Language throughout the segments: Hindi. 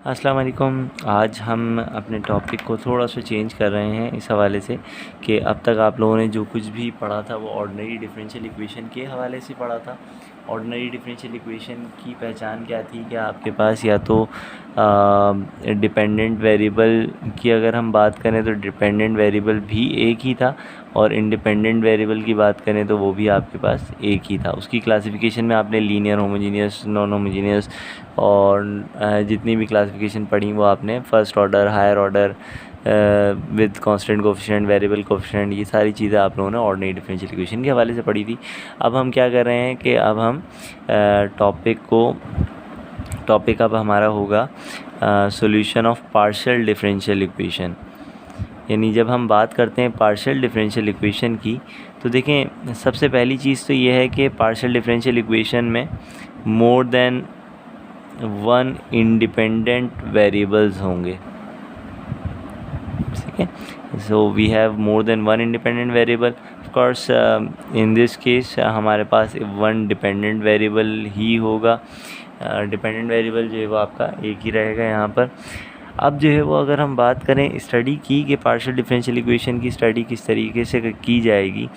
अस्सलाम वालेकुम। आज हम अपने टॉपिक को थोड़ा सा चेंज कर रहे हैं इस हवाले से कि अब तक आप लोगों ने जो कुछ भी पढ़ा था वो ऑर्डिनरी डिफरेंशियल इक्वेशन के हवाले से पढ़ा था। ऑर्डिनरी डिफरेंशियल इक्वेशन की पहचान क्या थी कि आपके पास या तो डिपेंडेंट वेरिएबल की अगर हम बात करें तो डिपेंडेंट वेरिएबल भी एक ही था, और इंडिपेंडेंट वेरिएबल की बात करें तो वो भी आपके पास एक ही था। उसकी क्लासिफिकेशन में आपने लीनियर, होमोजीनियस, नॉन होमोजीनियस और जितनी भी क्लासिफिकेशन पढ़ी वो आपने first order, higher order, with constant coefficient, variable coefficient, ये सारी चीज़ें आप लोगों ने ऑर्डिनरी डिफरेंशियल इक्वेशन के हवाले से पढ़ी थी। अब हम क्या कर रहे हैं कि अब हम टॉपिक अब हमारा होगा solution of partial differential equation. यानी जब हम बात करते हैं पार्शियल डिफरेंशियल इक्वेशन की तो देखें, सबसे पहली चीज़ तो ये है कि पार्शियल डिफरेंशियल इक्वेशन में more than one independent variables होंगे। ठीक है, so we have more than one independent variable. Of course in this case हमारे पास वन डिपेंडेंट वेरिएबल ही होगा। डिपेंडेंट वेरिएबल जो है वो आपका एक ही रहेगा यहाँ पर। अब जो है वो अगर हम बात करें स्टडी की कि पार्शियल डिफरेंशियल इक्वेशन की स्टडी किस तरीके से की जाएगी,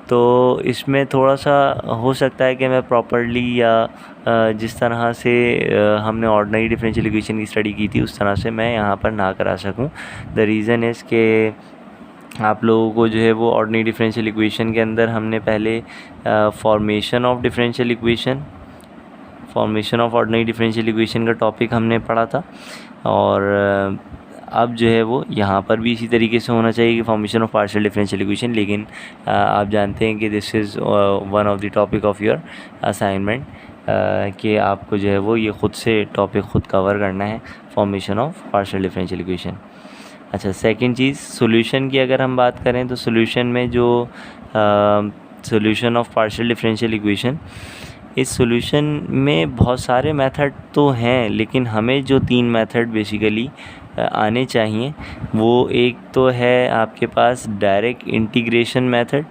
तो इसमें थोड़ा सा हो सकता है कि मैं प्रॉपर्ली या जिस तरह से हमने ऑर्डिनरी डिफरेंशियल इक्वेशन की स्टडी की थी उस तरह से मैं यहाँ पर ना करा सकूँ। द रीज़न इज़ के आप लोगों को जो है वो ऑर्डिनरी डिफरेंशियल इक्वेशन के अंदर हमने पहले formation of ordinary differential equation का टॉपिक हमने पढ़ा था, और अब जो है वो यहाँ पर भी इसी तरीके से होना चाहिए कि formation of partial differential equation. लेकिन आप जानते हैं कि this is one of the topic of your assignment, कि आपको जो है वो ये ख़ुद से टॉपिक ख़ुद कवर करना है, formation of partial differential equation. अच्छा, सेकंड चीज़ सॉल्यूशन की अगर हम बात करें तो सॉल्यूशन में जो solution of partial differential equation, इस सॉल्यूशन में बहुत सारे मेथड तो हैं, लेकिन हमें जो तीन मेथड बेसिकली आने चाहिए वो एक तो है आपके पास direct integration method.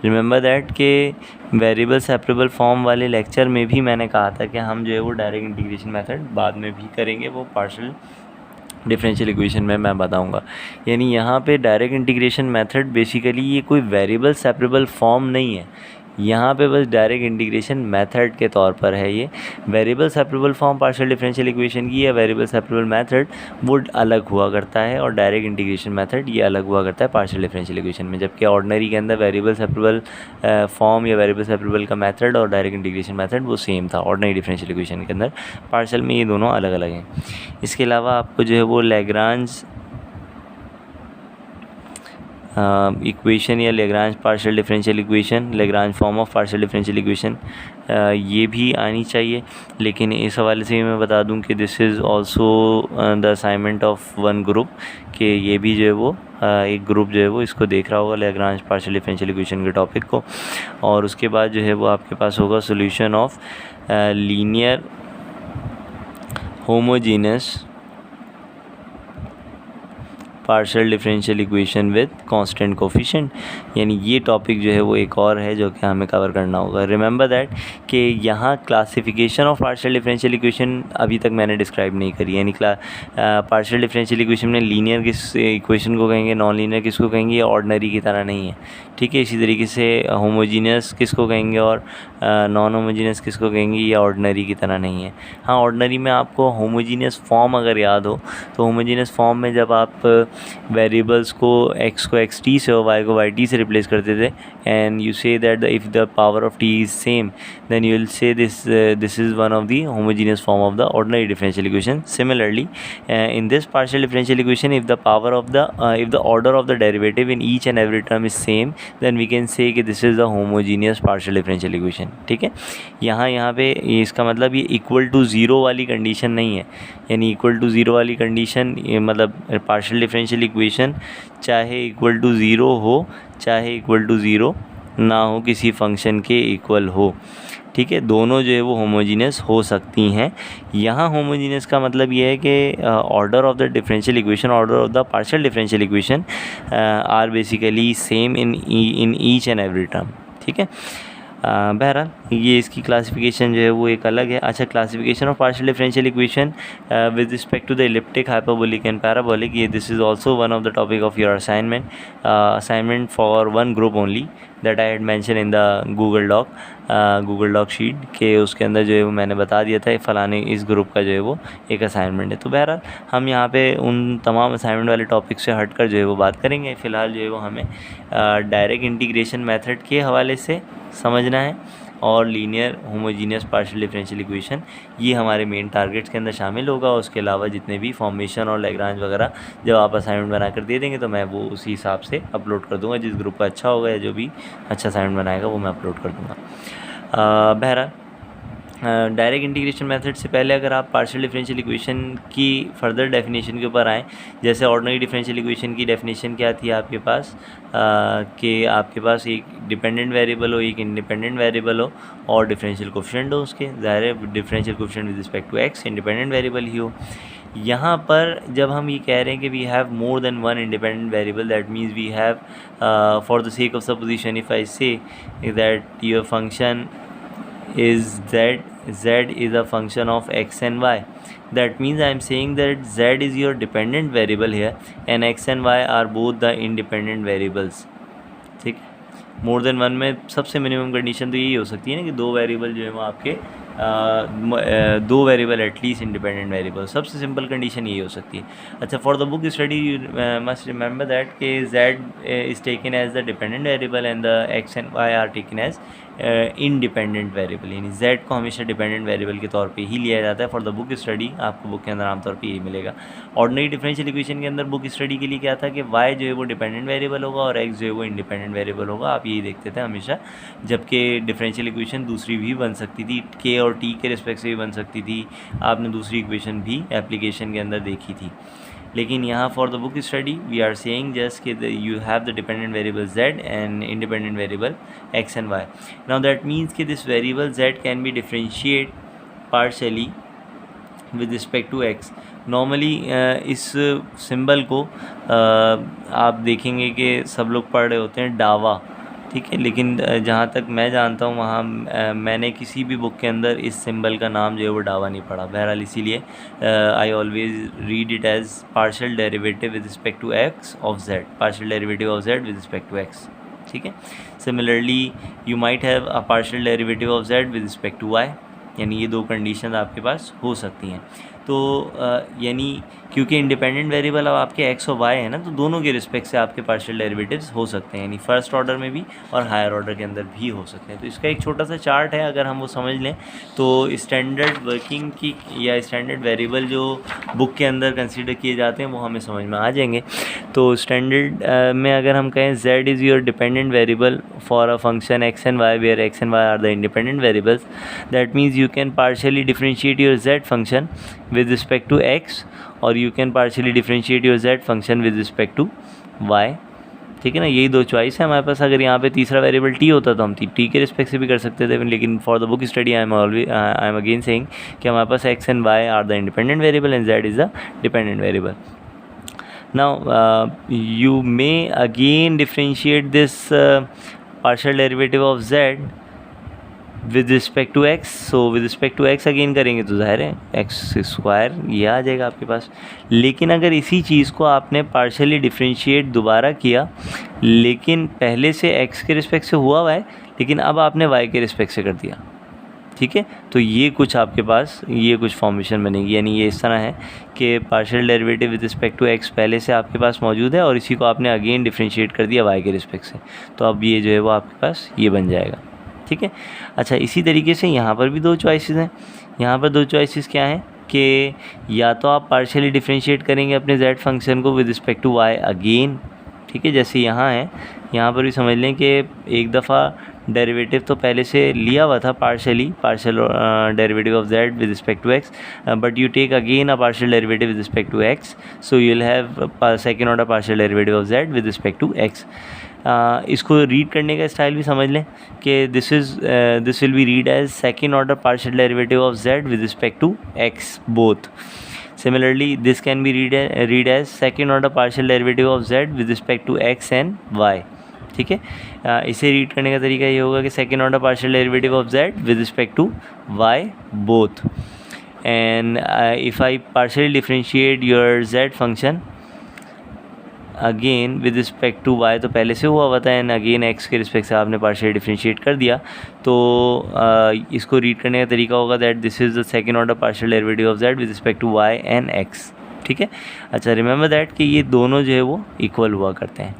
Remember that के वेरिएबल सेपरेबल फॉर्म वाले लेक्चर में भी मैंने कहा था कि हम जो है वो डायरेक्ट इंटीग्रेशन मेथड बाद में भी करेंगे, वो पार्शियल डिफरेंशियल इक्वेशन में मैं बताऊंगा। यानी यहाँ पे डायरेक्ट इंटीग्रेशन मेथड बेसिकली ये कोई वेरिएबल सेपरेबल फॉर्म नहीं है, यहाँ पे बस डायरेक्ट इंटीग्रेशन मेथड के तौर पर है। ये variable separable form partial differential equation की या वेरिएबल सेपरेबल मेथड वो अलग हुआ करता है, और डायरेक्ट इंटीग्रेशन मेथड ये अलग हुआ करता है पार्शियल डिफरेंशियल इक्वेशन में। जबकि ऑर्डिनरी के अंदर वेरिएबल सेपरेबल फॉर्म या वेरिएबल सेपरेबल का मेथड और डायरेक्ट इंटीग्रेशन मेथड वो सेम था ऑर्डिनरी डिफरेंशियल इक्वेशन के अंदर। पार्शियल में ये दोनों अलग अलग हैं। इसके अलावा आपको जो है वो लैग्रांज इक्वेशन या Lagrange partial differential equation, Lagrange form of partial differential equation, ये भी आनी चाहिए। लेकिन इस हवाले से मैं बता दूं कि this is also the assignment of one group, कि ये भी जो है वो एक ग्रुप जो है वो इसको देख रहा होगा लैग्रांज पार्शियल डिफरेंशियल इक्वेशन के टॉपिक को। और उसके बाद जो है वो आपके पास होगा solution of linear homogeneous partial differential equation with constant coefficient. यानी ये टॉपिक जो है वो एक और है जो कि हमें कवर करना होगा। रिमेंबर दैट कि यहाँ classification of partial differential equation अभी तक मैंने डिस्क्राइब नहीं करी। यानी पार्शियल डिफरेंशियल इक्वेशन में लीनियर किस इक्वेशन को कहेंगे, नॉन लीनियर किसको कहेंगे, ये ऑर्डिनरी की तरह नहीं है। ठीक है, इसी तरीके से होमोजीनियस किसको कहेंगे और नॉन होमोजीनियस किसको कहेंगे, ये ऑर्डिनरी की तरह नहीं है। हाँ, ऑर्डिनरी में आपको होमोजीनियस फॉर्म अगर याद हो तो होमोजीनियस फॉर्म में जब आप वेरिएबल्स को x को xt से और y को yt से रिप्लेस करते थे, and you say that if the power of t is same then you will say this is one of the homogeneous form of the ordinary differential equation. Similarly in this partial differential equation, if the power of the if the order of the derivative in each and every term is same, then we can say कि this is the homogeneous partial differential equation। ठीक है, यहाँ पे इसका मतलब ये इक्वल टू ज़ीरो वाली कंडीशन नहीं है। यानी इक्वल टू ज़ीरो वाली कंडीशन मतलब पार्शियल डिफरेंशियल इक्वेशन चाहे इक्वल टू ज़ीरो हो चाहे इक्वल टू ज़ीरो ना हो, किसी फंक्शन के इक्वल हो। ठीक है, दोनों जो है वो होमोजीनियस हो सकती हैं। यहाँ होमोजीनियस का मतलब ये है कि order of the differential equation, order of the partial differential equation are basically same in each and every term. ठीक है, बहरहाल ये इसकी क्लासिफिकेशन जो है वो एक अलग है. अच्छा, classification of partial differential equation with respect to the elliptic, hyperbolic and parabolic. ये this is also one of the topic of your assignment for one group only that I had mention in the Google doc sheet के उसके अंदर जो है वो मैंने बता दिया था फलाने इस ग्रुप का जो है वो एक असाइनमेंट है. तो बहरहाल हम यहाँ पे उन तमाम असाइनमेंट वाले टॉपिक से हटकर जो है वो बात करेंगे. फ़िलहाल जो है वो हमें डायरेक्ट इंटीग्रेशन मेथड के हवाले से समझना है और linear homogeneous partial differential equation, ये हमारे मेन टारगेट्स के अंदर शामिल होगा. उसके अलावा जितने भी फॉर्मेशन और लैग्रांज वगैरह जब आप असाइनमेंट बना कर दे देंगे तो मैं वो उसी हिसाब से अपलोड कर दूंगा. जिस ग्रुप का अच्छा होगा या जो भी अच्छा असाइनमेंट बनाएगा वो मैं अपलोड कर दूंगा. बहरहाल डायरेक्ट इंटीग्रेशन मेथड से पहले अगर आप पार्शियल डिफरेंशियल इक्वेशन की फर्दर डेफिनेशन के ऊपर आएँ, जैसे ऑर्डिनरी डिफरेंशियल इक्वेशन की डेफिनेशन क्या थी आपके पास कि आपके पास एक डिपेंडेंट वेरिएबल हो, एक इंडिपेंडेंट वेरिएबल हो और डिफरेंशियल कोफिशिएंट हो उसके. ज़ाहिर है differential coefficient with respect to x independent variable ही हो. यहाँ पर जब हम ये कह रहे हैं कि we have more than one independent variable, that means we have for the sake of supposition if I say that your function is z is a function of x and y, that means I am saying that z is your dependent variable here and x and y are both the independent variables. ठीक है. मोर देन वन में सबसे मिनिमम कंडीशन तो यही हो सकती है ना कि दो वेरिएबल जो है वो आपके दो वेरिएबल एटलीस्ट इंडिपेंडेंट वेरिएबल, सबसे सिंपल कंडीशन यही हो सकती है. अच्छा, for the book study you must remember that कि z is taken as the dependent variable and the x and y are taken as independent variable, यानी z को हमेशा डिपेंडेंट वेरिएबल के तौर पे ही लिया जाता है. फॉर द बुक स्टडी आपको बुक के अंदर आमतौर पे यही मिलेगा. ऑर्डिनरी डिफरेंशियल इक्वेशन के अंदर बुक स्टडी के लिए क्या था कि y जो है वो डिपेंडेंट वेरिएबल होगा और x जो है वो इंडिपेंडेंट वेरिएबल होगा. आप यही देखते थे हमेशा, जबकि डिफरेंशियल इक्वेशन दूसरी भी बन सकती थी, k और t के रिस्पेक्ट से भी बन सकती थी. आपने दूसरी इक्वेशन भी एप्लीकेशन के अंदर देखी थी. लेकिन यहाँ for the book study we are saying just कि you have the dependent variable z and independent variable x and y. Now that means कि this variable z can be differentiate partially with respect to x. Normally इस सिंबल को आप देखेंगे कि सब लोग पढ़ रहे होते हैं डावा, ठीक है, लेकिन जहाँ तक मैं जानता हूँ वहाँ मैंने किसी भी बुक के अंदर इस सिंबल का नाम जो है वो डावा नहीं पढ़ा. बहरहाल इसीलिए I always read it as partial derivative with respect to X of Z, partial derivative of Z with respect to X. ठीक है. Similarly you might have a partial derivative of Z with respect to Y, यानी ये दो कंडीशन आपके पास हो सकती हैं. तो यानी क्योंकि इंडिपेंडेंट वेरिएबल अब आपके एक्स और वाई है ना, तो दोनों के रिस्पेक्ट से आपके पार्शियल डेरिवेटिव्स हो सकते हैं, यानी फर्स्ट ऑर्डर में भी और हायर ऑर्डर के अंदर भी हो सकते हैं. तो इसका एक छोटा सा चार्ट है, अगर हम वो समझ लें तो स्टैंडर्ड वर्किंग की या स्टैंडर्ड वेरिएबल जो बुक के अंदर कंसीडर किए जाते हैं वो हमें समझ में आ जाएंगे. तो स्टैंडर्ड में अगर हम कहें z is your dependent variable for a function x and y where x and y are the independent variables, that means you can partially differentiate your z function with respect to x और you can partially differentiate your z function with respect to y. ठीक है ना, यही दो चॉइस है हमारे पास. अगर यहाँ पे तीसरा वेरिएबल t होता तो हम t के रिस्पेक्ट से भी कर सकते थे, लेकिन for the book study I am again saying कि हमारे पास x and y are the independent variable and z is the dependent variable. Now you may again differentiate this partial derivative of z with respect to X. So with respect to X again करेंगे तो ज़ाहिर है एक्स स्क्वायर ये आ जाएगा आपके पास. लेकिन अगर इसी चीज़ को आपने पार्शियली डिफरेंशिएट दोबारा किया, लेकिन पहले से एक्स के रिस्पेक्ट से हुआ है लेकिन अब आपने वाई के रिस्पेक्ट से कर दिया, ठीक है, तो ये कुछ आपके पास ये कुछ फॉर्मेशन बनेगी. यानी ये इस तरह है कि partial derivative with respect to X पहले से आपके पास मौजूद है और इसी को आपने अगेन डिफरेंशिएट कर दिया वाई के रिस्पेक्ट से, तो अब ये जो है वो आपके पास ये बन जाएगा. ठीक है. अच्छा, इसी तरीके से यहाँ पर भी दो चॉइसेस हैं. यहाँ पर दो चॉइसेस क्या हैं कि या तो आप पार्शियली डिफरेंशिएट करेंगे अपने z फंक्शन को with respect to y again, ठीक है, जैसे यहाँ है. यहाँ पर भी समझ लें कि एक दफ़ा डेरिवेटिव तो पहले से लिया हुआ था partial derivative of z with respect to x, but you take again a partial derivative with respect to x, so you will have second order partial derivative of z with respect to x. इसको रीड करने का स्टाइल भी समझ लें कि this will be read as second order partial derivative of z with respect to x both. Similarly, this can be read as second order partial derivative of z with respect to x and y. ठीक है। इसे रीड करने का तरीका ये होगा कि second order partial derivative of z with respect to y both, and if I partially differentiate your z function again with respect to y, तो पहले से हुआ था, एंड अगेन x के रिस्पेक्ट से आपने पार्शियल डिफरेंशिएट कर दिया, तो इसको रीड करने का तरीका होगा that this is the second order partial derivative of z with respect to y and x, ठीक है। अच्छा, रिमेंबर दैट कि ये दोनों जो है वो इक्वल हुआ करते हैं,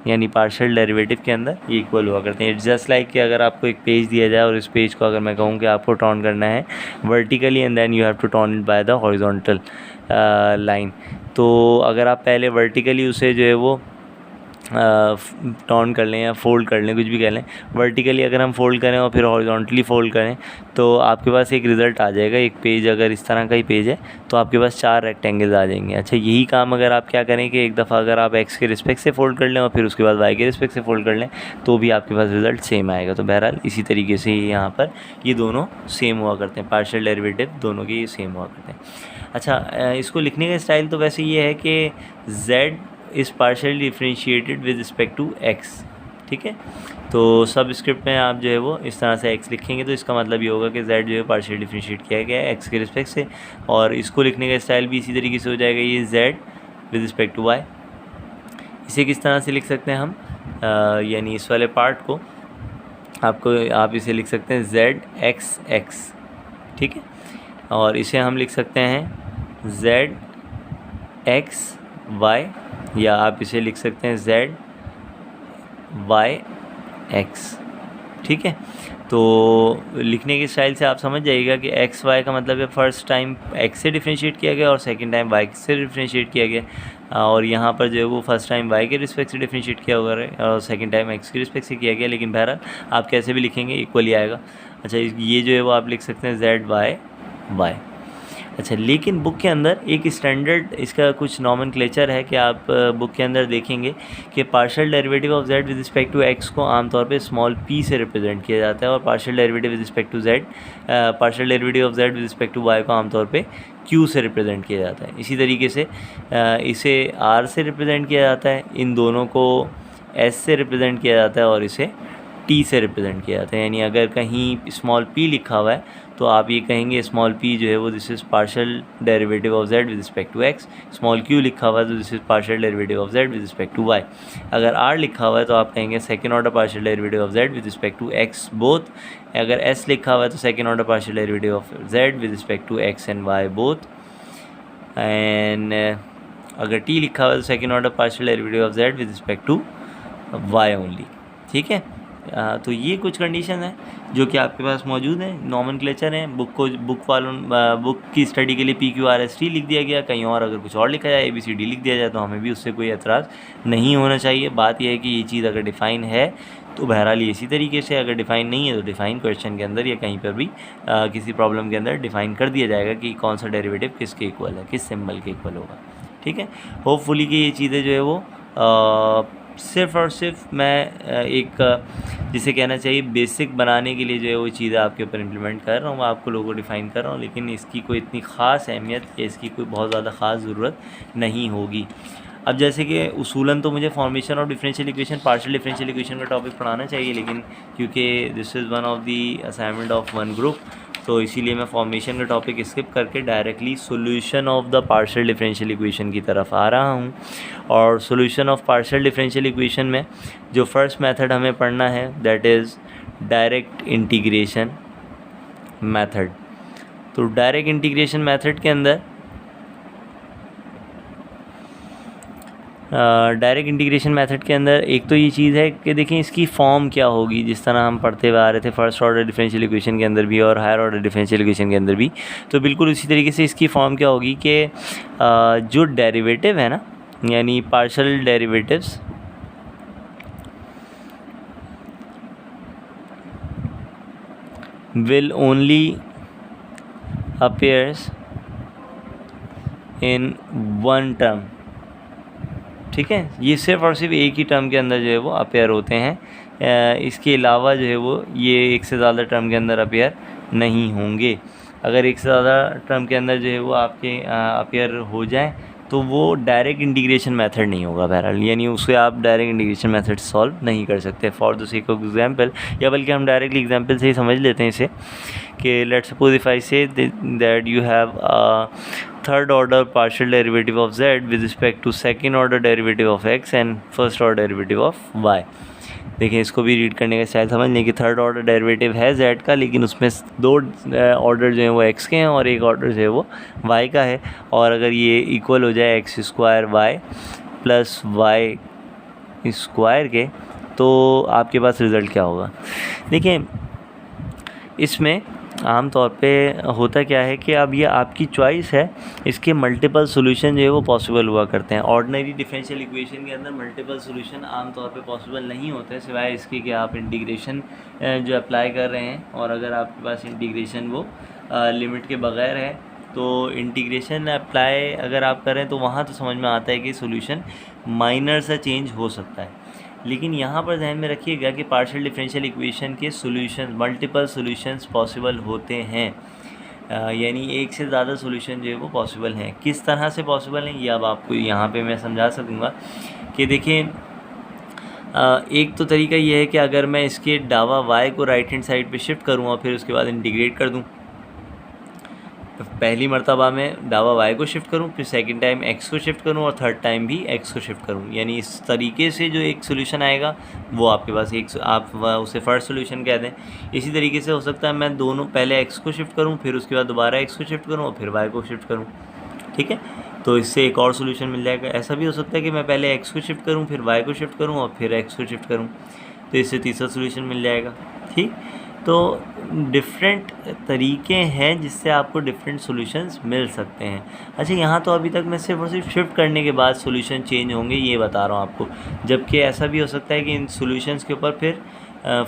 यानी पार्शियल डेरिवेटिव के अंदर ये इक्वल हुआ करते हैं। इट्स जस्ट लाइक कि अगर आपको एक पेज दिया जाए और इस पेज को अगर मैं कहूँ कि आपको टर्न करना है vertically and then you have to turn it by the horizontal line, तो अगर आप पहले वर्टिकली उसे जो है वो टर्न कर लें या फोल्ड कर लें, कुछ भी कह लें, वर्टिकली अगर हम फोल्ड करें और फिर हॉरिजॉन्टली फोल्ड करें तो आपके पास एक रिज़ल्ट आ जाएगा। एक पेज अगर इस तरह का ही पेज है तो आपके पास 4 रेक्टेंगल्स आ जाएंगे। अच्छा, यही काम अगर आप क्या करें कि एक दफ़ा अगर आप x के रिस्पेक्ट से फोल्ड कर लें और फिर उसके बाद y के रिस्पेक्ट से फोल्ड कर लें तो भी आपके पास रिज़ल्ट सेम आएगा। तो बहरहाल इसी तरीके से यहाँ पर ये दोनों सेम हुआ करते हैं, पार्शियल डेरिवेटिव दोनों के ये सेम हुआ करते हैं। अच्छा, इसको लिखने का स्टाइल तो वैसे ये है कि z is partially differentiated with respect to x, ठीक है। तो सब स्क्रिप्ट में आप जो है वो इस तरह से x लिखेंगे तो इसका मतलब ये होगा कि z जो है पार्शियली डिफरेंशिएट किया गया है x के रिस्पेक्ट से, और इसको लिखने का स्टाइल भी इसी तरीके से हो जाएगा, ये z with respect to y। इसे किस तरह से लिख सकते हैं हम, यानी इस वाले पार्ट को आप इसे लिख सकते हैं z x, ठीक है, और इसे हम लिख सकते हैं z x y, या आप इसे लिख सकते हैं z y x, ठीक है। तो लिखने के स्टाइल से आप समझ जाइएगा कि x y का मतलब है फर्स्ट टाइम x से डिफरेंशिएट किया गया और सेकंड टाइम y से डिफरेंशिएट किया गया, और यहाँ पर जो है वो फर्स्ट टाइम y के रिस्पेक्ट से डिफरेंशिएट किया हुआ है और सेकंड टाइम x के रिस्पेक्ट से किया गया, लेकिन बहरहाल आप कैसे भी लिखेंगे इक्वली आएगा। अच्छा, ये जो है वो आप लिख सकते हैं z y y। अच्छा, लेकिन बुक के अंदर एक स्टैंडर्ड इसका कुछ नॉमेनक्लेचर है कि आप बुक के अंदर देखेंगे कि partial derivative of z with respect to x को आमतौर पे स्मॉल p से रिप्रेजेंट किया जाता है, और partial derivative with respect to z partial derivative of z with respect to y को आमतौर पे q से रिप्रेजेंट किया जाता है। इसी तरीके से इसे r से रिप्रेजेंट किया जाता है, इन दोनों को s से रिप्रेजेंट किया जाता है, और इसे t से रिप्रेजेंट किया जाता है। यानी अगर कहीं स्मॉल p लिखा हुआ है तो आप ये कहेंगे स्मॉल p जो है वो this is partial derivative of z with respect to x, small q लिखा हुआ है तो this is partial derivative of z with respect to y। अगर r लिखा हुआ है तो आप कहेंगे second order partial derivative of z with respect to x both. अगर s लिखा हुआ है तो second order partial derivative of z with respect to x and y both, and अगर t लिखा हुआ है तो second order partial derivative of z with respect to y only, ठीक है। तो ये कुछ कंडीशन है जो कि आपके पास मौजूद है, नॉमेनक्लेचर है। बुक की स्टडी के लिए PQRST लिख दिया गया, कहीं और अगर कुछ और लिखा जाए ABCD लिख दिया जाए तो हमें भी उससे कोई एतराज़ नहीं होना चाहिए। बात यह है कि ये चीज़ अगर डिफ़ाइन है तो बहरहाल इसी तरीके से, अगर डिफ़ाइन नहीं है तो डिफ़ाइन क्वेश्चन के अंदर या कहीं पर भी किसी प्रॉब्लम के अंदर डिफ़ाइन कर दिया जाएगा कि कौन सा डेरिवेटिव किसके इक्वल है, किस सिंबल के इक्वल होगा, ठीक है। होपफुली कि ये चीज़ें जो है वो सिर्फ़ और सिर्फ मैं एक जिसे कहना चाहिए बेसिक बनाने के लिए जो है वो चीज़ें आपके ऊपर इम्प्लीमेंट कर रहा हूँ, मैं आपको लोगों को डिफ़ाइन कर रहा हूँ, लेकिन इसकी कोई इतनी ख़ास अहमियत या इसकी कोई बहुत ज़्यादा ख़ास ज़रूरत नहीं होगी। अब जैसे कि उसूलन तो मुझे formation of differential equation, partial differential equation का टॉपिक पढ़ाना चाहिए, लेकिन क्योंकि this is one of the assignment of one group, तो इसीलिए मैं फॉर्मेशन का टॉपिक स्किप करके directly solution of the partial differential equation की तरफ आ रहा हूँ। और solution of partial differential equation में जो फर्स्ट मेथड हमें पढ़ना है that is direct integration method. तो डायरेक्ट इंटीग्रेशन मेथड के अंदर डायरेक्ट इंटीग्रेशन मेथड के अंदर एक तो ये चीज़ है कि देखें इसकी फॉर्म क्या होगी, जिस तरह हम पढ़ते हुए आ रहे थे फर्स्ट ऑर्डर डिफरेंशियल इक्वेशन के अंदर भी और हायर ऑर्डर डिफरेंशियल इक्वेशन के अंदर भी, तो बिल्कुल उसी तरीके से इसकी फॉर्म क्या होगी कि जो डेरिवेटिव है ना, यानी partial derivatives will only appears in one term, ठीक है। ये सिर्फ और सिर्फ एक ही टर्म के अंदर जो है वो अपेयर होते हैं, इसके अलावा जो है वो ये एक से ज़्यादा टर्म के अंदर अपेयर नहीं होंगे। अगर एक से ज़्यादा टर्म के अंदर जो है वो आपके अपेयर हो जाए तो वो डायरेक्ट इंटीग्रेशन मेथड नहीं होगा बहरहाल, यानी उससे आप डायरेक्ट इंटीग्रेशन मेथड सॉल्व नहीं कर सकते for the sake of example, या बल्कि हम डायरेक्टली एग्जांपल से ही समझ लेते हैं इसे कि let's suppose if I say that you have third order partial derivative of z with respect to second order derivative of x and first order derivative of y। देखिए इसको भी रीड करने का स्टाइल समझ लें कि थर्ड ऑर्डर डेरिवेटिव है z का, लेकिन उसमें दो ऑर्डर जो है वो x के हैं और एक ऑर्डर जो है वो y का है। और अगर ये इक्वल हो जाए x square y plus y square के, तो आपके पास रिज़ल्ट क्या होगा? देखिए इसमें आम तौर पे होता क्या है कि अब ये आपकी चॉइस है, इसके मल्टीपल सॉल्यूशन जो है वो पॉसिबल हुआ करते हैं। ऑर्डिनरी डिफरेंशियल इक्वेशन के अंदर मल्टीपल सॉल्यूशन आम तौर पे पॉसिबल नहीं होते, सिवाय इसके कि आप इंटीग्रेशन जो अप्लाई कर रहे हैं, और अगर आपके पास इंटीग्रेशन वो लिमिट के बगैर है तो इंटीग्रेशन अप्लाई अगर आप करें तो वहाँ तो समझ में आता है कि सॉल्यूशन माइनर सा चेंज हो सकता है। लेकिन यहाँ पर ध्यान में रखिएगा कि पार्शियल डिफरेंशियल इक्वेशन के सॉल्यूशन मल्टीपल सॉल्यूशंस पॉसिबल होते हैं, यानी एक से ज़्यादा सॉल्यूशन जो है वो पॉसिबल हैं। किस तरह से पॉसिबल हैं ये अब आपको यहाँ पे मैं समझा सकूँगा कि देखिए एक तो तरीका ये है कि अगर मैं इसके डावा y को राइट हैंड साइड पे शिफ्ट करूँ और फिर उसके बाद इंटीग्रेट कर दूँ, पहली मर्तबा में डावा y को शिफ्ट करूँ, फिर सेकंड टाइम x को शिफ्ट करूँ और थर्ड टाइम भी x को शिफ्ट करूँ, यानी इस तरीके से जो एक सोल्यूशन आएगा वो आपके पास एक आप उसे फर्स्ट सोल्यूशन कहते हैं। इसी तरीके से हो सकता है मैं दोनों पहले x को शिफ्ट करूँ, फिर उसके बाद दोबारा x को शिफ्ट करूँ और फिर y को शिफ्ट करूँ, ठीक है, तो इससे एक और सोल्यूशन मिल जाएगा। ऐसा भी हो सकता है कि मैं पहले x को शिफ्ट करूँ, फिर y को शिफ्ट करूँ और फिर x को शिफ्ट करूँ, तो इससे तीसरा सोल्यूशन मिल जाएगा। ठीक, तो डिफरेंट तरीके हैं जिससे आपको डिफरेंट सॉल्यूशंस मिल सकते हैं। अच्छा, यहाँ तो अभी तक मैं सिर्फ और सिर्फ शिफ्ट करने के बाद सॉल्यूशन चेंज होंगे ये बता रहा हूँ आपको, जबकि ऐसा भी हो सकता है कि इन सॉल्यूशंस के ऊपर फिर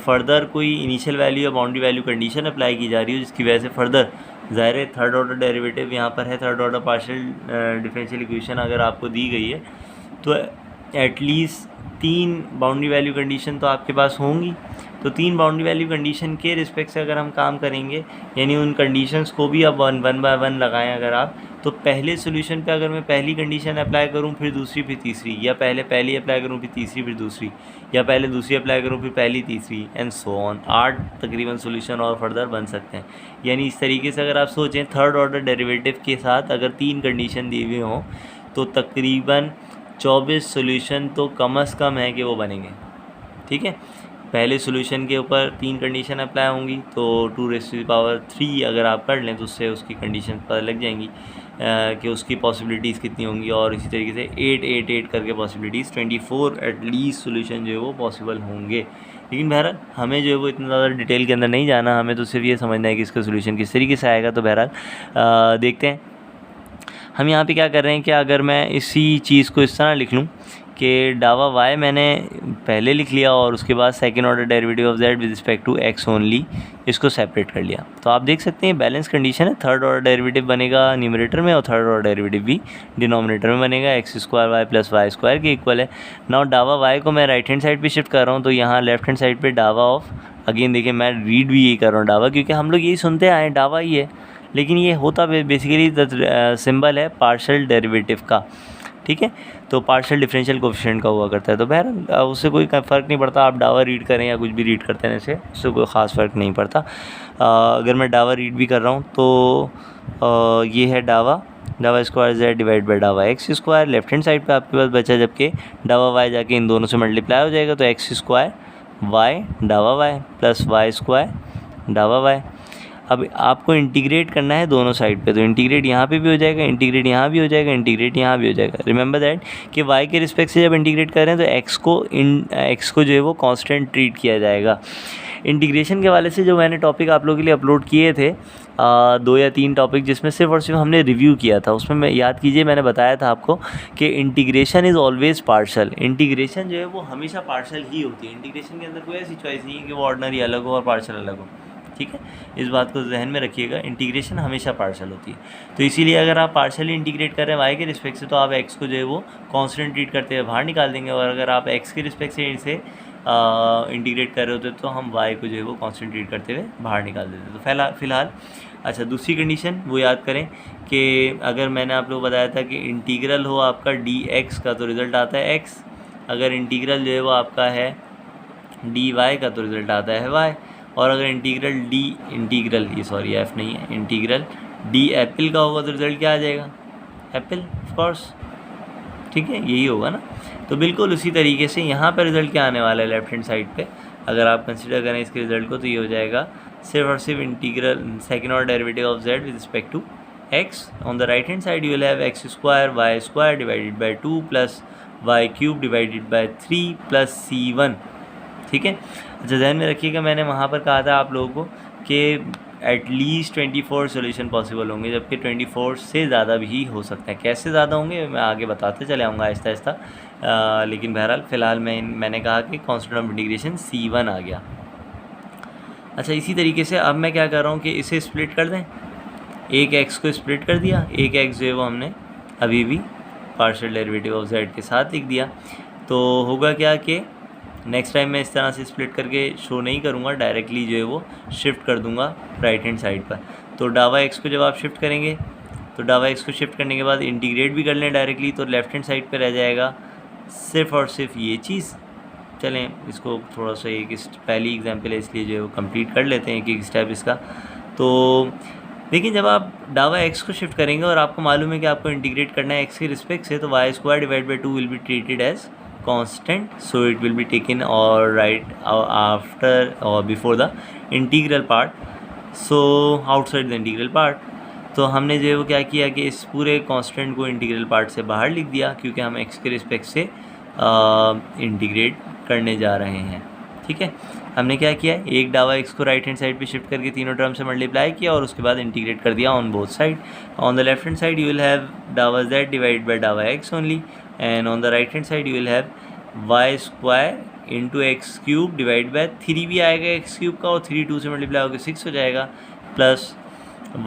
फर्दर कोई इनिशियल वैल्यू या बाउंड्री वैल्यू कंडीशन अप्लाई की जा रही हो, जिसकी वजह से फर्दर ज़ाहिर है थर्ड ऑर्डर डेरिवेटिव यहाँ पर है, third order partial differential equation अगर आपको दी गई है तो एटलीस्ट 3 बाउंड्री वैल्यू कंडीशन तो आपके पास होंगी। तो 3 बाउंड्री वैल्यू कंडीशन के रिस्पेक्ट से अगर हम काम करेंगे, यानी उन कंडीशंस को भी अब वन बाय वन लगाएं अगर आप, तो पहले सोल्यूशन पे अगर मैं पहली कंडीशन अप्लाई करूं फिर दूसरी फिर तीसरी, या पहले पहली अप्लाई करूं फिर तीसरी फिर दूसरी, या पहले दूसरी अप्लाई करूं फिर पहली तीसरी एंड सो ऑन, 8 तकरीबन सोल्यूशन और फर्दर बन सकते हैं। यानी इस तरीके से अगर आप सोचें थर्ड ऑर्डर डेरिवेटिव के साथ अगर 3 कंडीशन दी हुई हों तो तकरीबन 24 सोल्यूशन तो कम से कम है कि वो बनेंगे। ठीक है, पहले सोल्यूशन के ऊपर 3 कंडीशन अप्लाई होंगी तो 2⁻³ अगर आप कर लें तो उससे उसकी कंडीशन पता लग जाएंगी कि उसकी पॉसिबिलिटीज़ कितनी होंगी, और इसी तरीके से 8 करके पॉसिबिलिटीज़ 24 एटलीस्ट सोल्यूशन जो है वो पॉसिबल होंगे। लेकिन बहरहाल हमें जो है वो इतना ज़्यादा डिटेल के अंदर नहीं जाना, हमें तो सिर्फ ये समझना है कि इसका सोल्यूशन किस तरीके से आएगा। तो बहरहाल देखते हैं हम यहाँ पे क्या कर रहे हैं कि अगर मैं इसी चीज़ को इस तरह लिख लूँ कि डावा y मैंने पहले लिख लिया और उसके बाद second order derivative of z with respect to x only, इसको सेपरेट कर लिया, तो आप देख सकते हैं बैलेंस कंडीशन है, थर्ड ऑर्डर डेरिवेटिव बनेगा न्यूमरेटर में और थर्ड ऑर्डर डेरिवेटिव भी डिनोमिनेटर में बनेगा, x² y plus y square के इक्वल है। नाउ डावा y को मैं राइट हैंड साइड पे शिफ्ट कर रहा हूँ, तो यहाँ लेफ्ट हैंड साइड पे डावा ऑफ, अगेन देखिए मैं रीड भी यही कर रहा हूँ डावा, क्योंकि हम लोग यही सुनते आए डावा ही है, लेकिन ये होता बेसिकली सिंबल है पार्शियल डेरिवेटिव का। ठीक है, तो पार्शियल डिफरेंशियल कोफिशिएंट का हुआ करता है, तो बहरहाल उससे कोई फ़र्क नहीं पड़ता आप डावा रीड करें या कुछ भी रीड करते हैं, इससे कोई ख़ास फ़र्क नहीं पड़ता। अगर मैं डावा रीड भी कर रहा हूँ तो ये है डावा स्क्वायर z डिवाइड बाई डावा x square, left hand side पे आपके पास बचा, जबकि डावा y जाके इन दोनों से मल्टीप्लाई हो जाएगा, तो x स्क्वायर y डावा y प्लस y स्क्वायर डावा y। अब आपको इंटीग्रेट करना है दोनों साइड पे, तो इंटीग्रेट यहाँ पे भी हो जाएगा, इंटीग्रेट यहाँ भी हो जाएगा, इंटीग्रेट यहाँ भी हो जाएगा। रिमेंबर दैट कि y के रिस्पेक्ट से जब इंटीग्रेट कर रहे हैं तो x को जो है वो कांस्टेंट ट्रीट किया जाएगा। इंटीग्रेशन के वाले से जो मैंने टॉपिक आप लोगों के लिए अपलोड किए थे 2 या 3 टॉपिक, जिसमें सिर्फ और सिर्फ हमने रिव्यू किया था, उसमें मैं याद कीजिए मैंने बताया था आपको कि integration is always partial, integration जो है वो हमेशा पार्शल ही होती है। इंटीग्रेशन के अंदर कोई ऐसी चॉइस नहीं है कि वो ऑर्डिनरी अलग हो और पार्शल अलग हो। ठीक है, इस बात को जहन में रखिएगा, इंटीग्रेशन हमेशा पार्शल होती है। तो इसीलिए अगर आप पार्शली इंटीग्रेट कर रहे हैं y के रिस्पेक्ट से, तो आप x को जो है वो कांस्टेंट ट्रीट करते हुए बाहर निकाल देंगे, और अगर आप x के रिस्पेक्ट से इसे इंटीग्रेट कर रहे होते तो हम y को जो है वो कांस्टेंट ट्रीट करते हुए बाहर निकाल देते। तो फिलहाल अच्छा, दूसरी कंडीशन वो याद करें कि अगर मैंने आप लोग बताया था कि इंटीग्रल हो आपका dx का तो रिज़ल्ट आता है x, अगर इंटीग्रल जो है वो आपका है dy का तो रिज़ल्ट आता है y, और अगर इंटीग्रल f नहीं है, इंटीग्रल d एप्पल का होगा तो रिज़ल्ट क्या आ जाएगा? एप्पल ऑफ कोर्स, ठीक है, यही होगा ना। तो बिल्कुल उसी तरीके से यहाँ पर रिज़ल्ट क्या आने वाला है लेफ्ट हैंड साइड पे, अगर आप कंसिडर करें इसके रिज़ल्ट को तो ये हो जाएगा सिर्फ और सिर्फ integral second order derivative of z with respect to x। On the right hand side you will have x square y square divided by 2 plus y cube divided by 3 plus c1, ठीक है। अच्छा, ध्यान में रखिएगा मैंने वहाँ पर कहा था आप लोगों को कि एटलीस्ट 24 सोल्यूशन पॉसिबल होंगे, जबकि 24 से ज़्यादा भी हो सकता है। कैसे ज़्यादा होंगे मैं आगे बताते चले आऊँगा आहिस्ता आहिस्ता, लेकिन बहरहाल फ़िलहाल मैंने कहा कि कांस्टेंट ऑफ इंटीग्रेशन c1 आ गया। अच्छा, इसी तरीके से अब मैं क्या कर रहा हूँ कि इसे स्प्लिट कर दें, एक x को स्प्लिट कर दिया, एक x जो है वो हमने अभी भी पार्शियल डेरिवेटिव ऑफ z के साथ लिख दिया। तो होगा क्या कि नेक्स्ट टाइम मैं इस तरह से स्प्लिट करके शो नहीं करूँगा, डायरेक्टली जो है वो शिफ्ट कर दूँगा राइट हैंड साइड पर। तो डावा एक्स को जब आप शिफ्ट करेंगे तो डावा एक्स को शिफ्ट करने के बाद इंटीग्रेट भी कर लें डायरेक्टली, तो लेफ्ट हैंड साइड पर रह जाएगा सिर्फ और सिर्फ ये चीज़। चलें इसको थोड़ा सा एक पहली एग्जांपल है इसलिए जो है वो कंप्लीट कर लेते हैं एक स्टेप इसका। तो देखिए, जब आप डावा एक्स को शिफ्ट करेंगे और आपको मालूम है कि आपको इंटीग्रेट करना है एक्स के रिस्पेक्ट से, तो Y square divide by 2 will be treated as constant, so it will be taken or right after or before the integral part, so outside the integral part। तो हमने जो है वो क्या किया कि इस पूरे कांस्टेंट को इंटीग्रल पार्ट से बाहर लिख दिया, क्योंकि हम एक्स के रिस्पेक्ट से इंटीग्रेट करने जा रहे हैं, ठीक है। हमने क्या किया, एक डावा एक्स को राइट हैंड साइड पे शिफ्ट करके तीनों टर्म से मल्टीप्लाई किया और उसके बाद इंटीग्रेट कर दिया on both side. On the left hand side you will have डावा z डिवाइड बाई डावा x only, and on the right hand side you will have y square into x cube divide by 3 भी आएगा एक्स क्यूब का, और 3 2 से मल्टीप्लाई होकर 6 हो जाएगा, प्लस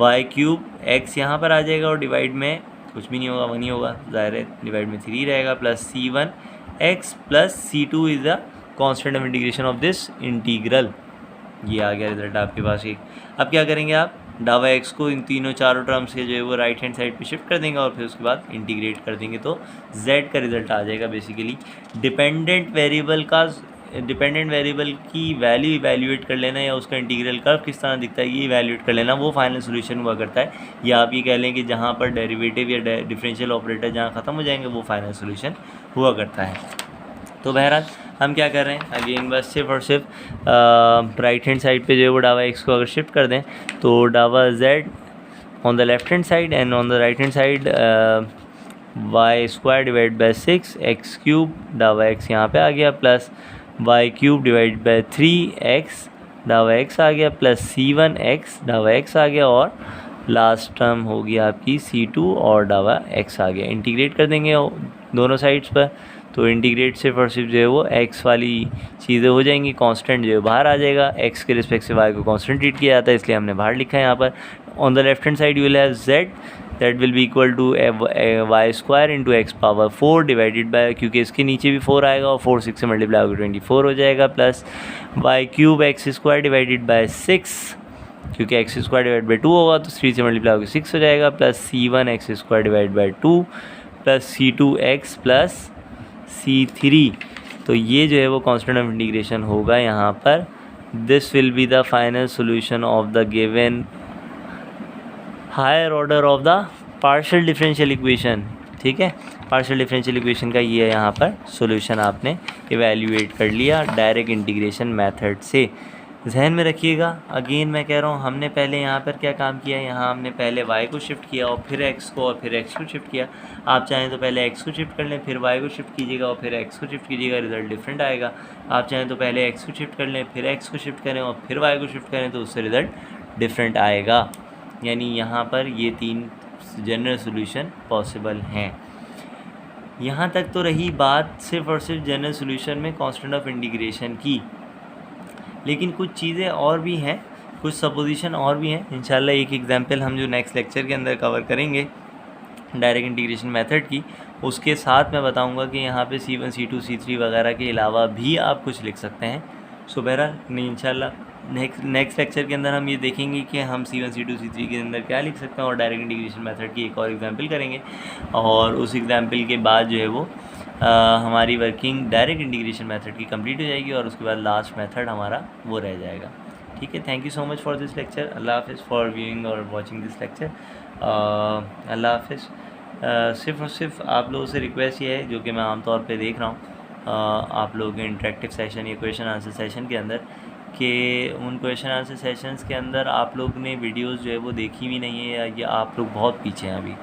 y क्यूब x यहाँ पर आ जाएगा और डिवाइड में कुछ भी नहीं होगा, 1 ही होगा, ज़ाहिर है डिवाइड में 3 रहेगा, plus c1 x plus c2 is the constant of integration of this integral. ये आ गया रिजल्ट आपके पास एक। अब क्या करेंगे आप, डावा एक्स को इन तीनों चारों टर्म्स के जो है वो राइट हैंड साइड पे शिफ्ट कर देंगे और फिर उसके बाद इंटीग्रेट कर देंगे, तो z का रिजल्ट आ जाएगा। बेसिकली डिपेंडेंट वेरिएबल की वैल्यू इवैल्यूएट कर लेना या उसका इंटीग्रल कर्व किस तरह दिखता है ये इवैल्यूएट कर लेना, वो फाइनल सोल्यूशन हुआ करता है। या आप ये कह लें कि जहाँ पर डेरिवेटिव या डिफरेंशियल ऑपरेटर जहाँ ख़त्म हो जाएंगे वो फाइनल सोल्यूशन हुआ करता है। तो बहरहाल हम क्या कर रहे हैं, अगेन बस सिर्फ और सिर्फ राइट हैंड साइड पे जो है वो डावा एक्स को अगर शिफ्ट कर दें तो डावा z on the left hand side and on the right hand side y square divide by 6 x cube, डावा x यहाँ पे आ गया, plus y cube divide by 3x, डावा x आ गया, प्लस c1 x डावा x आ गया, और लास्ट टर्म हो गया आपकी c2 और डावा x आ गया। इंटीग्रेट कर देंगे दोनों साइड्स पर, तो इंटीग्रेट सिर्फ और सिर्फ जो है वो x वाली चीज़ें हो जाएंगी, कांस्टेंट जो है बाहर आ जाएगा, x के रिस्पेक्ट से y को कांस्टेंट ट्रीट किया जाता है इसलिए हमने बाहर लिखा है यहाँ पर। On the left hand side you will have z that will be equal to y square into X power 4 divided by, क्योंकि इसके नीचे भी 4 आएगा और 4 6 से मल्टीप्लाई होकर 24 हो जाएगा, plus y cube x square divided by 6, क्योंकि एक्स स्क्वायर डिवाइड बाई 2 होगा तो 3 से मल्टीप्लाई होकर 6 हो जाएगा, plus c1 x square divide by 2 plus c2 x plus c3। तो ये जो है वो कांस्टेंट ऑफ इंटीग्रेशन होगा यहाँ पर। This will be the final solution of the given higher order of the partial differential equation, ठीक है। पार्शियल डिफरेंशियल इक्वेशन का ये है यहाँ पर सॉल्यूशन, आपने इवैल्यूएट कर लिया डायरेक्ट इंटीग्रेशन मेथड से। जहन में रखिएगा, अगेन मैं कह रहा हूँ हमने पहले यहाँ पर क्या काम किया, यहाँ हमने पहले y को शिफ्ट किया और फिर x को और फिर x को शिफ्ट किया। आप चाहें तो पहले x को शिफ्ट कर लें फिर y को शिफ्ट कीजिएगा और फिर x को शिफ्ट कीजिएगा, रिज़ल्ट डिफरेंट आएगा। आप चाहें तो पहले x को शिफ्ट कर लें फिर x को शिफ्ट करें और फिर y को शिफ्ट करें तो उससे रिज़ल्ट डिफरेंट आएगा। यानी यहाँ पर ये 3 जनरल सोल्यूशन पॉसिबल हैं। यहाँ तक तो रही बात सिर्फ और सिर्फ जनरल सोल्यूशन में कांस्टेंट ऑफ इंटीग्रेशन की, लेकिन कुछ चीज़ें और भी हैं, कुछ सपोजिशन और भी हैं। इंशाल्लाह एक एग्जांपल हम जो नेक्स्ट लेक्चर के अंदर कवर करेंगे डायरेक्ट इंटीग्रेशन मेथड की, उसके साथ मैं बताऊंगा कि यहाँ पे C1 C2 C3 वगैरह के अलावा भी आप कुछ लिख सकते हैं। सो बहरहाल इंशाल्लाह नेक्स्ट लेक्चर के अंदर हम ये देखेंगे कि हम C1 C2 C3 के अंदर क्या लिख सकते हैं और डायरेक्ट इंटीग्रेशन मेथड की एक और एग्जांपल करेंगे, और उस एग्जांपल के बाद जो है वो हमारी वर्किंग डायरेक्ट इंटीग्रेशन मेथड की कंप्लीट हो जाएगी और उसके बाद लास्ट मेथड हमारा वो रह जाएगा। ठीक है, thank you so much for this lecture. अल्लाह हाफिज़ फॉर व्यूइंग और वॉचिंग दिस लेक्चर। अल्लाह हाफिज़। सिर्फ़ और सिर्फ आप लोगों से रिक्वेस्ट ये है, जो कि मैं आमतौर पे देख रहा हूँ आप लोगों के इंटरेक्टिव सेशन या क्वेश्चन आंसर सेशन के अंदर, कि उन क्वेश्चन आंसर सेशंस के अंदर आप लोग ने वीडियोस जो है वो देखी भी नहीं है या आप लोग बहुत पीछे हैं अभी।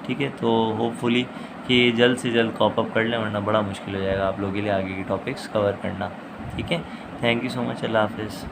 ठीक है, तो होपफुली कि जल्द से जल्द कॉप अप कर लें, वरना बड़ा मुश्किल हो जाएगा आप लोगों के लिए आगे के टॉपिक्स कवर करना। ठीक है, थैंक यू सो मच। अल्लाह हाफिज़।